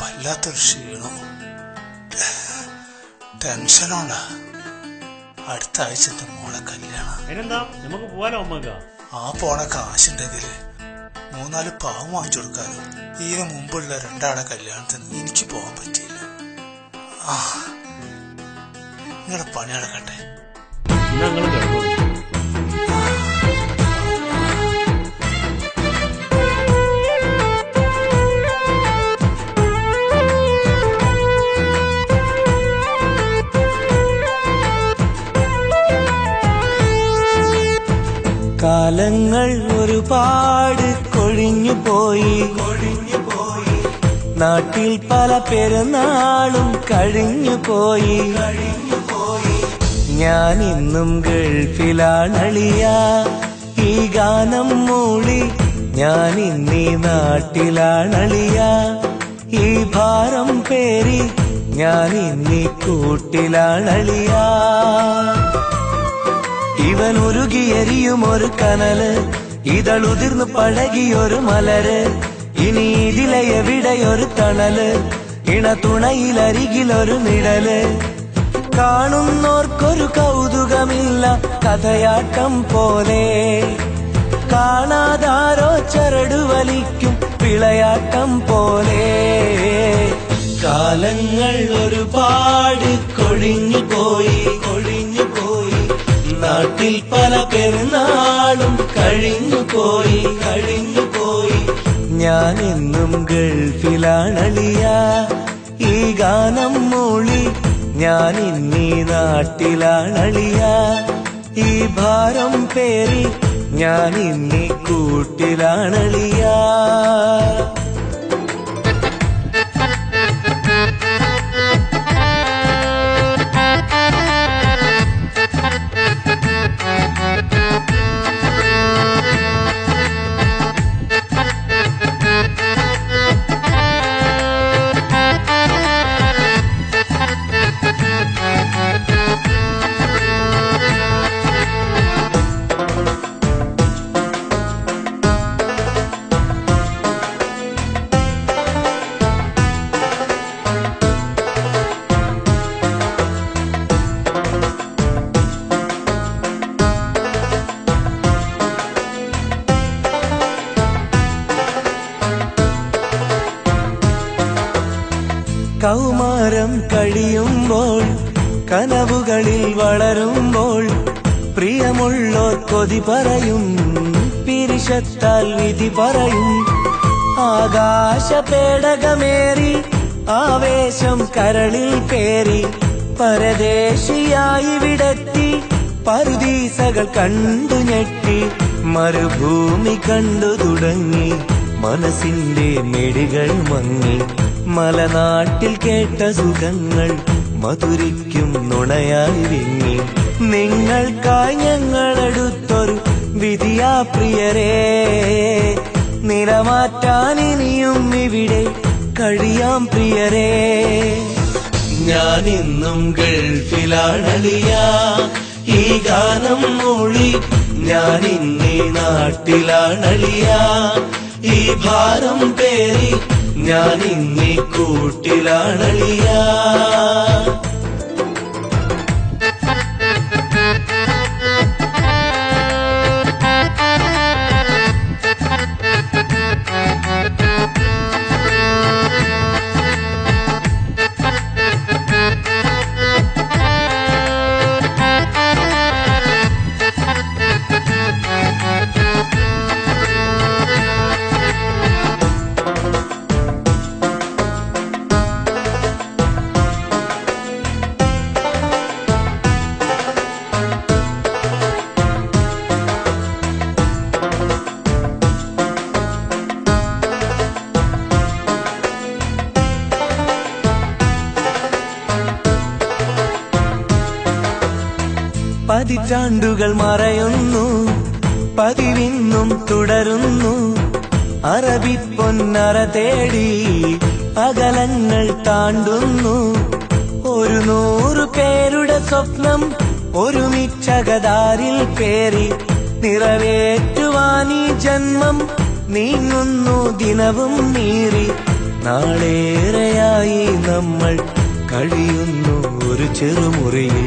വല്ലാത്തൊരു ക്ഷീണം, ടെൻഷനോണ്ടാ. അടുത്ത ആഴ്ചത്തെ മോളെ കല്യാണം. നമുക്ക് പോവാലോ അമ്മക്ക? ആ പോണ കാശുണ്ടെങ്കില് 3-4 പാവം വാങ്ങിച്ചു കൊടുക്കാലോ. ഇതിനു മുമ്പുള്ള 2 ആളെ കല്യാണത്തിന് എനിക്ക് പോകാൻ പറ്റിയില്ല. നിങ്ങളുടെ പണി നടക്കട്ടെ. കാലങ്ങൾ ഒരുപാട് കൊഴിഞ്ഞു പോയി, നാട്ടിൽ പല പെരുന്നാളും കഴിഞ്ഞു പോയി. ഞാൻ ഇന്നും ഗൾഫിലാണളിയ, ഈ ഗാനം മൂളി ഞാൻ ഇന്നീ നാട്ടിലാണളിയ. ഈ ഭാരം പേരി ഞാൻ ഇന്നീ കൂട്ടിലാണളിയ. ഇവൻ ഉരുകിയെരിയും ഒരു കനല്, ഇതളുതിർന്നു പഴകിയൊരു മലര്. ഇനി ഇതിലെ എവിടെയൊരു തണല്, ഇണതുണയിലരികിലൊരു നിഴല്. കാണുന്നോർക്കൊരു കൗതുകമില്ല, കഥയാട്ടം പോലെ. കാണാതാരോ ചരടു വലിക്കും വിളയാട്ടം പോലെ. കാലങ്ങൾ ഒരുപാട് കൊഴിഞ്ഞു പോയി, നാട്ടിൽ പല പെരുന്നാളും കഴിഞ്ഞു പോയി. ഞാൻ എന്നും ഗൾഫിലാണളിയ, ഈ ഗാനം മൂളി ഞാൻ ഇന്നീ നാട്ടിലാണളിയ. ഈ ഭാരം പേറി ഞാൻ ഇന്നീ കൂട്ടിലാണളിയ. കൗമാരം കഴിയുമ്പോൾ, കനവുകളിൽ വളരുമ്പോൾ, പ്രിയമുള്ളോർ കൊതി പറയും, പിരിശത്താൽ വിധി പറയും. ആകാശ പേടകമേറി ആവേശം കരളിൽ പേറി, പരദേശിയായി വിടത്തി പറുദീസകൾ കണ്ടു ഞെട്ടി. മരുഭൂമി കണ്ടു തുടങ്ങി, മനസ്സിന്റെ മെടികൾ മങ്ങി. മലനാട്ടിൽ കേട്ട സുഖങ്ങൾ മധുരിക്കും നുണയായി വിങ്ങി. നിങ്ങൾക്കായി ഞങ്ങളെടുത്തൊരു വിധിയാ പ്രിയരേ, നിലമാറ്റാൻ ഇനിയും ഇവിടെ കഴിയാം പ്രിയരേ. ഞാൻ ഇന്നും ഗൾഫിലാണളിയ, ഈ ഗാനം മൂളി ഞാൻ ഇന്നീ നാട്ടിലാണളിയ. ഈ ഭാരം പേറി ഞാൻ ഇന്നീ കൂട്ടിലാണളിയ. പതിറ്റാണ്ടുകൾ മറയുന്നു, പതിവിന്നും തുടരുന്നു. അറബിപ്പൊന്നറ തേടി അകലങ്ങൾ താണ്ടുന്നു. 100 പേരുടെ സ്വപ്നം ഒരുമിച്ചകതാരിൽ പേറി നിറവേറ്റുവാനീ ജന്മം നീങ്ങുന്നു ദിനവും നീറി. നാളേറെയായി നമ്മൾ കഴിയുന്നു ഒരു ചെറുമുറിയിൽ.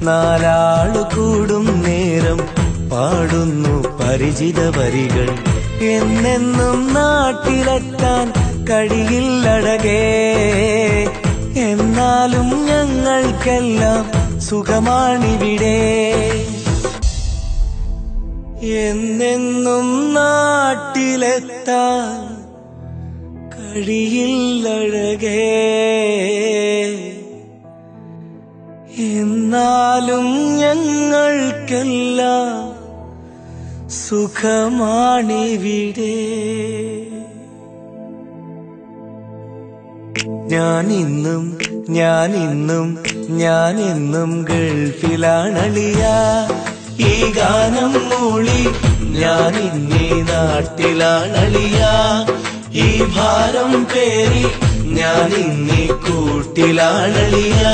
4 കൂടും നേരം പാടുന്നു പരിചിത വരികൾ. എന്നെന്നും നാട്ടിലെത്താൻ കഴിയില്ലഴകേ, എന്നാലും ഞങ്ങൾക്കെല്ലാം സുഖമാണിവിടെ. എന്നെന്നും നാട്ടിലെത്താൻ കഴിയില്ലഴകേ, എന്നാലും ഞങ്ങൾക്കെല്ലാം സുഖമാണിവിടെ. ഞാനിന്നും ഗൾഫിലാണളിയ. ഈ ഗാനം മൂളി ഞാനിന്നീ നാട്ടിലാണളിയ. ഈ ഭാരം പേറി ഞാനിന്നീ കൂട്ടിലാണളിയ.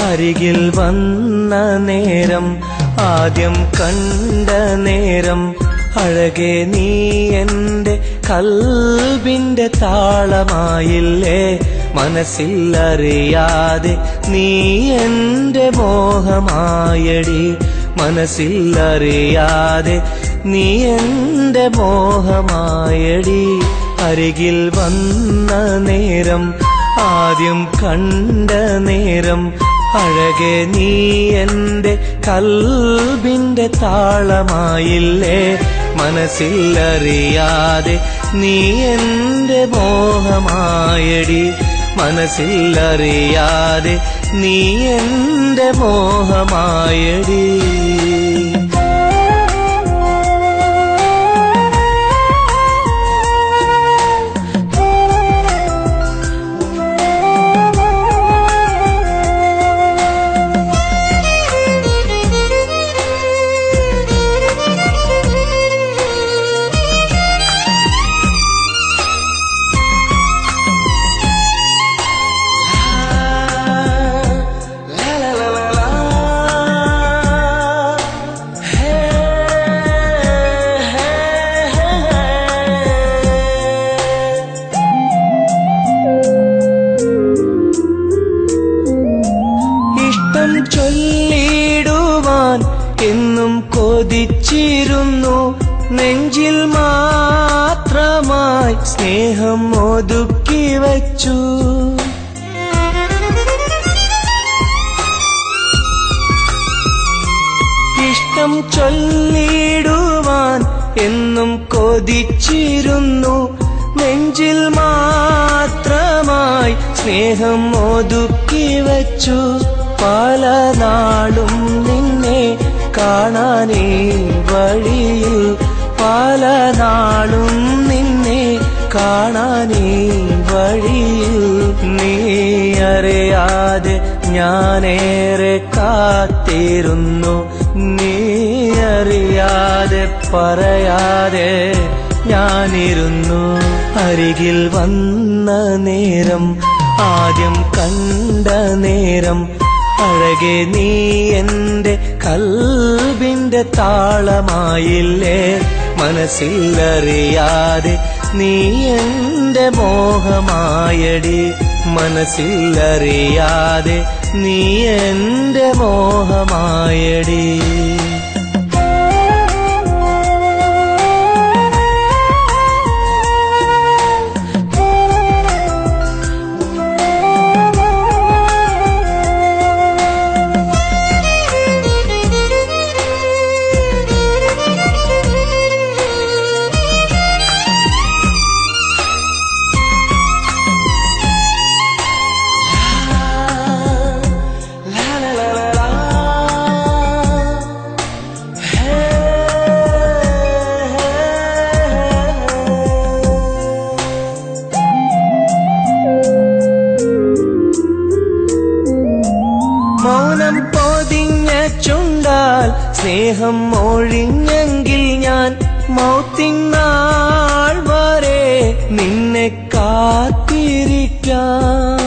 അരികിൽ വന്ന നേരം, ആദ്യം കണ്ട നേരം, അഴകെ നീ എന്റെ കൽബിന്റെ താളമായില്ലേ. മനസ്സിലറിയാതെ നീ എന്റെ മോഹമായടി. മനസ്സിലറിയാതെ നീ എന്റെ മോഹമായടി. അരികിൽ വന്ന നേരം, ആദ്യം കണ്ട നേരം, അഴകെ നീ എന്റെ കൽബിന്റെ താളമായില്ലേ. മനസ്സിലറിയാതെ നീ എന്റെ മോഹമായടി. മനസ്സിലറിയാതെ നീ എന്റെ മോഹമായടി. ചൊല്ലിടുവാൻ എന്നും കൊതിച്ചിരുന്നു. നെഞ്ചിൽ മാത്രമായി സ്നേഹം ഒതുക്കി വച്ചു. ഇഷ്ടം ചൊല്ലിടുവാൻ എന്നും കൊതിച്ചിരുന്നു. നെഞ്ചിൽ മാത്രമായി സ്നേഹം ഒതുക്കി വച്ചു. പല നാളും നിന്നെ കാണാനേ വഴിയിൽ. പല നാളും നിന്നെ കാണാനേ വഴിയിൽ. നീ അറിയാതെ ഞാനേറെ കാത്തിരുന്നു. നീ അറിയാതെ പറയാതെ ഞാനിരുന്നു. അരികിൽ വന്ന നേരം, ആദ്യം കണ്ട നേരം, അഴകെ നീ എന്റെ കൽബിന്റെ താളമായില്ലേ. മനസ്സിലറിയാതെ നീ എന്റെ മോഹമായടി. മനസ്സിലറിയാതെ നീ എന്റെ മോഹമായടി. സ്നേഹം ഒഴിഞ്ഞെങ്കിൽ ഞാൻ മൗത്തിനാൾ വരെ നിന്നെ കാത്തിരിക്കാം.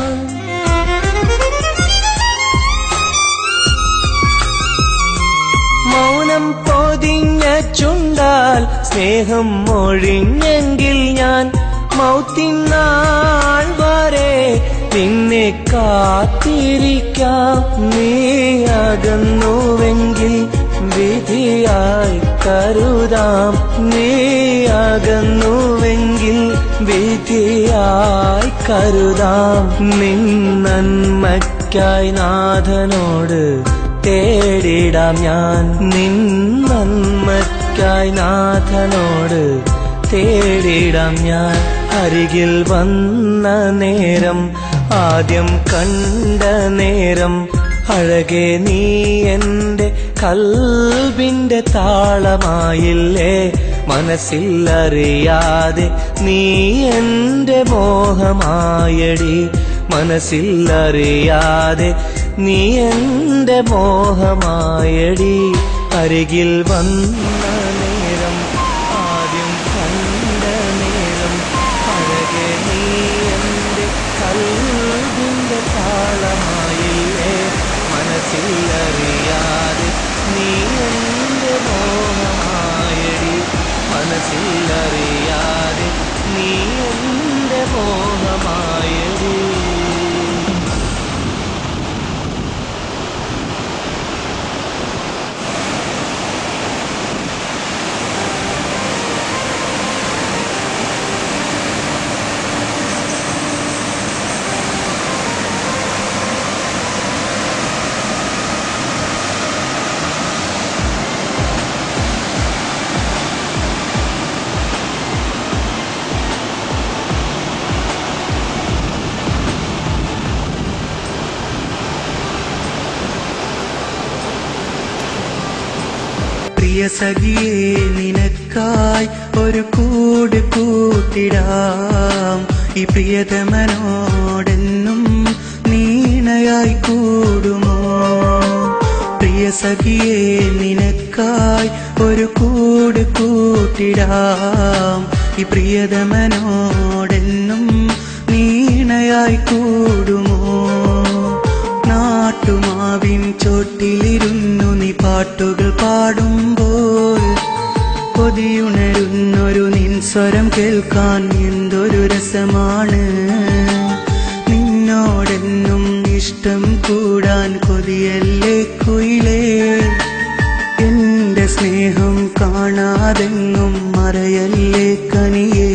മൗനം പൊതിഞ്ഞ ചുണ്ടാൽ സ്നേഹം ഒഴിഞ്ഞെങ്കിൽ ഞാൻ മൗത്തിനാൾ വരെ നിന്നെ കാത്തിരിക്കാം. നീ അകന്നുവെങ്കിൽ വിധിയായി കരുതാം. നീ അകന്നുവെങ്കിൽ വിധിയായി കരുതാം. നിൻ നന്മയ്ക്കായി നാഥനോട് തേടിടാം ഞാൻ. നിൻ നന്മയ്ക്കായി നാഥനോട് തേടിടാം ഞാൻ. അരികിൽ വന്ന നേരം, ആദ്യം കണ്ട നേരം, അഴകെ നീ എന്റെ കൽബിന്റെ താളമായില്ലേ. മനസ്സിലറിയാതെ നീ എന്റെ മോഹമായടി. മനസ്സിലറിയാതെ നീ എന്റെ മോഹമായടി. അരികിൽ വന്ന നേരം, ആദ്യം കണ്ട നേരം, അഴകെ നീ എന്റെ കൽബിന്റെ താളമായില്ലേ. മനസ്സിലറിയാതെ നീ എന്റെ മോഹമായടി. മനസ്സിലറിയാതെ നീ എന്റെ മോഹമായടി. പ്രിയ സഖിയേ, നിനക്കായി ഒരു കൂട് കൂട്ടിടാം. ഈ പ്രിയതമനോടെന്നും നീണയായി കൂടുമോ? പ്രിയ സഖിയേ, നിനക്കായി ഒരു കൂട് കൂട്ടിടാം. ഈ പ്രിയതമനോടെന്നും നീണയായി കൂടുമോ? നാട്ടുമാവിൻ ചോട്ടിലിരുന്നു നീ പാട്ടുകൾ പാടുമ്പോൾ കൊതിയുണരുന്നൊരു നിൻ സ്വരം കേൾക്കാൻ എന്തൊരു രസമാണ്. നിന്നോടെന്നും ഇഷ്ടം കൂടാൻ കൊതിയല്ലേ കുയിലേ. എന്റെ സ്നേഹം കാണാതെങ്ങും മറയല്ലേ കനിയേ.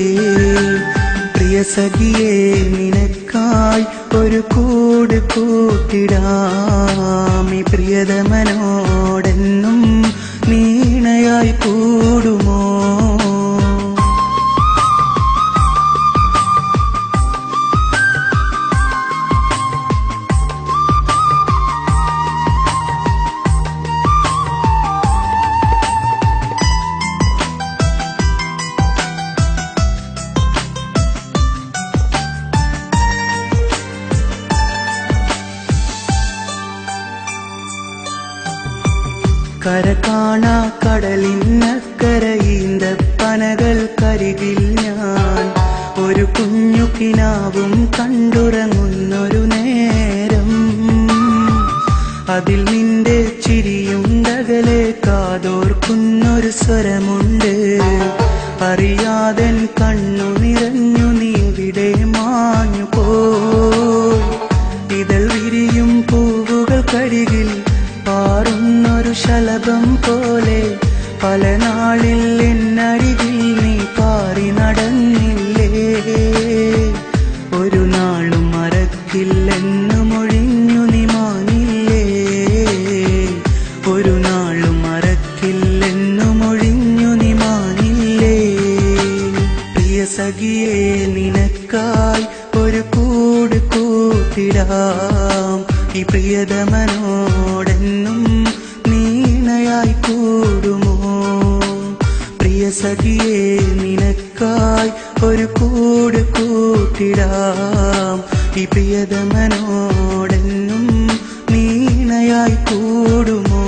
പ്രിയ സഖിയേ, നിനക്കായി ഒരു കൂട് കൂട്ടിടാം. ഈ പ്രിയതമനോടെന്നും നീണയായി കൂടുമോ? കര കാണാ കടലിനക്കരയിന്ത പനകൾക്കരികിൽ ഞാൻ ഒരു കുഞ്ഞു കിനാവും കണ്ടുറങ്ങുന്നൊരു നേരം. അതിൽ നിന്റെ ചിരിയുണ്ടകലെ കാതോർക്കുന്നൊരു സ്വരമുണ്ട്. അറിയാതൻ കണ്ണു നിറഞ്ഞു നീ ഇവിടെ മാഞ്ഞു പോയി. ഇതൾ വിരിയും പൂവുകൾക്കരികിൽ പാറുന്നൊരു ശലഭം പോലെ പല നാളിൽ എന്നരികിൽ നീ പാറി നടന്നില്ലേ. ഒരു നാളും മറക്കില്ലെന്നു മൊഴിഞ്ഞു നീ മാഞ്ഞില്ലേ. ഒരു നാളും മറക്കില്ലെന്നു മൊഴിഞ്ഞു നീ മാഞ്ഞില്ലേ. പ്രിയ സഖിയേ, നിനക്കായി ഒരു കൂട് കൂട്ടിടാം. ഈ പ്രിയതമനോടെന്നും നീണയായി കൂടുമോ? പ്രിയ സഖിയേ, നിനക്കായി ഒരു കൂട് കൂട്ടിടാം. ഈ പ്രിയതമനോടെന്നും നീണയായി കൂടുമോ?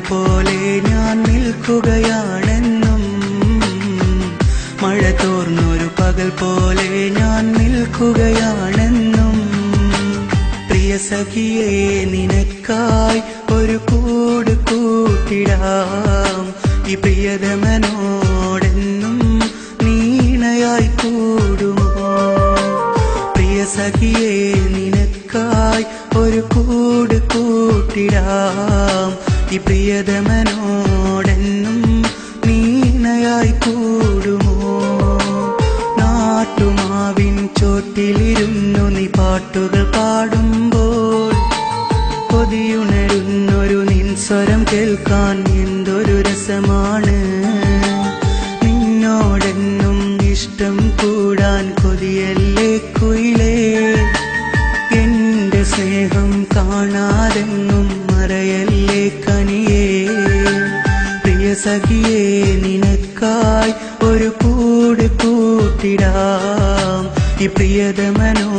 പോലെ ഞാൻ നിൽക്കുകയാണെന്നും മഴ തോർന്നൊരു പകൽ പോലെ ഞാൻ നിൽക്കുകയാണെന്നും പ്രിയ സഖിയേ നിനക്കായി ഒരു കൂട് കൂട്ടിടാം ഈ പ്രിയതമനോടെന്നും നീണയായി കൂടുമോ പ്രിയ സഖിയേ നിനക്കായി ഒരു കൂട് കൂട്ടിടാം ഈ പ്രിയതമനോടെന്നും നീണയായി കൂടുമോ നാട്ടുമാവിൻ ചോട്ടിലിരുന്നു നീ പാട്ടുകൾ പാടുമ്പോൾ കൊതിയുണരുന്നൊരു നിൻ സ്വരം കേൾക്കാൻ എന്തൊരു രസമാണ് നിന്നോടെന്നും ഇഷ്ടം കൂടാൻ കൊതിയല്ലേ കുയിലേ എന്റെ സ്നേഹം കാണാതെങ്ങും മറയല്ലേ കനിയേ പ്രിയ സഖിയേ നിനക്കായി ഒരു കൂട് കൂട്ടിടാം ഈ പ്രിയതമനോ